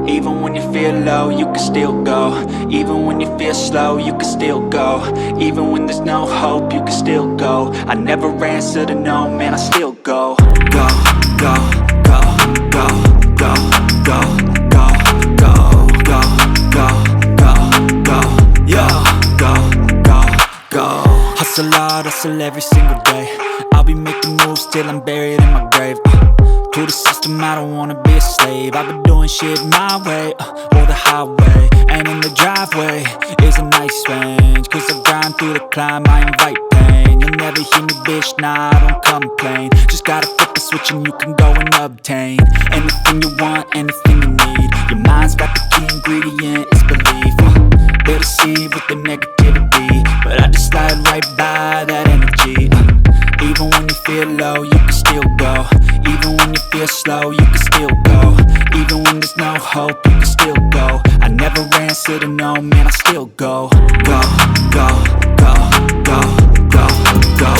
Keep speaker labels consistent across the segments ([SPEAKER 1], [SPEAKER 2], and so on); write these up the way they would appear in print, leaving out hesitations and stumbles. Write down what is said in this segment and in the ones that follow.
[SPEAKER 1] Even when you feel low, you can still go. Even when you feel slow, you can still go. Even when there's no hope, you can still go. I never answer to no, man, I still go. Go, go, go, go, go, go, go, go, go, go, go, go, yo, go, go, go. Hustle hard, hustle every single day. I'll be making moves till I'm buried in my grave. To the system, I don't wanna be a slave. I've been doing shit my way, or the highway. And in the driveway is a nice range. Cause I grind through the climb, I invite pain. You'll never hear me, bitch, nah, I don't complain. Just gotta flip the switch and you can go and obtain anything you want, anything you need. Your mind's got the key ingredient, it's belief. They deceive with the negativity, but I just slide right by that energy. Even when you feel low, you can still go. Even when you feel slow, you can still go. Even when there's no hope, you can still go. I never answer to no, man, I still go. Go, go, go, go, go, go.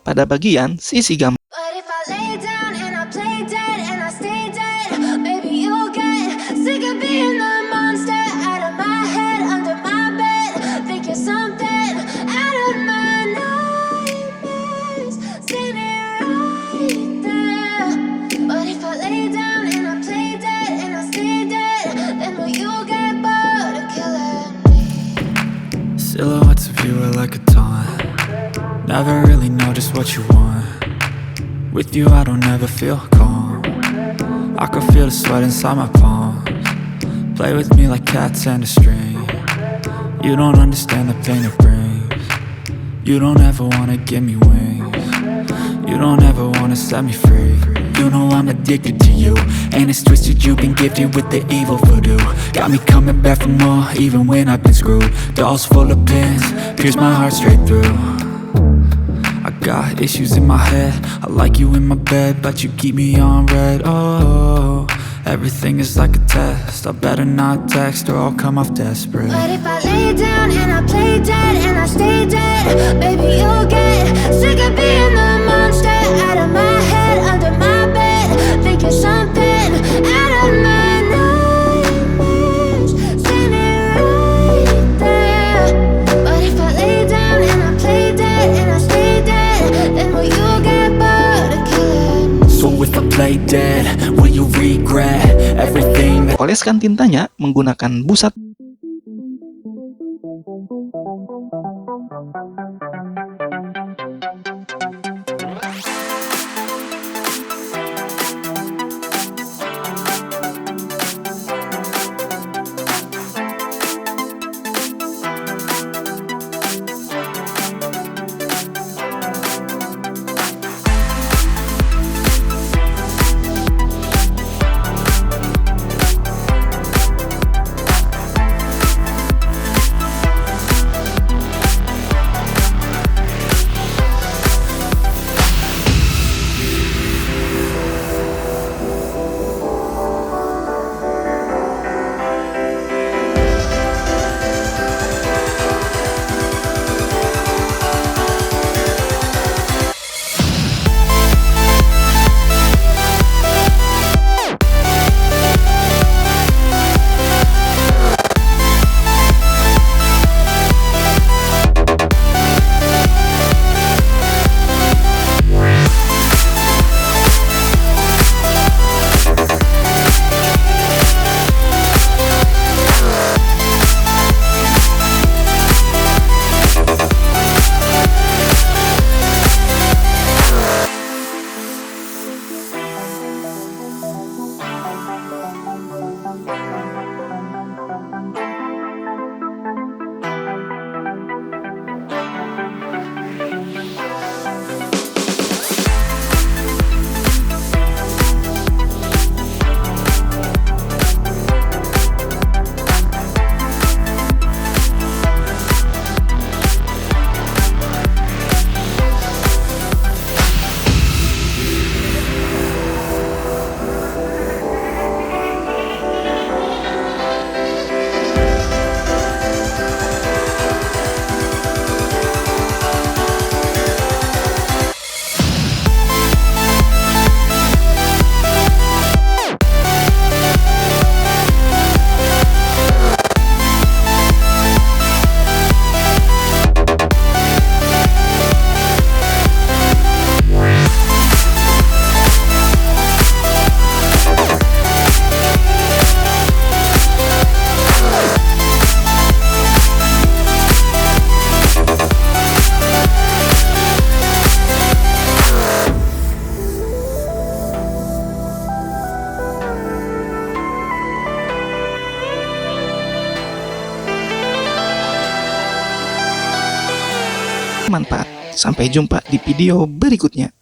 [SPEAKER 2] Pada bagian sisi gambar,
[SPEAKER 1] silhouettes of you are like a taunt. Never really know just what you want. With you I don't ever feel calm. I can feel the sweat inside my palms. Play with me like cats and a string. You don't understand the pain it brings. You don't ever wanna give me wings. You don't ever wanna set me free. You know I'm addicted to you, and it's twisted, you've been gifted with the evil voodoo. Got me coming back for more, even when I've been screwed. Dolls full of pins, pierce my heart straight through. I got issues in my head, I like you in my bed, but you keep me on red. Oh, everything is like a test, I better not text or I'll come off desperate.
[SPEAKER 3] But if I lay down and I play dead and I stay dead, baby you'll get sick of being the monster out of my head, under my bed, thinking something out of my nightmares, standing right there. But if I lay down and I play dead and I stay dead, then will you get bored of killing me?
[SPEAKER 1] So if I play play dead? Will you regret everything that...
[SPEAKER 2] Oleskan tintanya menggunakan busa. Manfaat. Sampai jumpa di video berikutnya.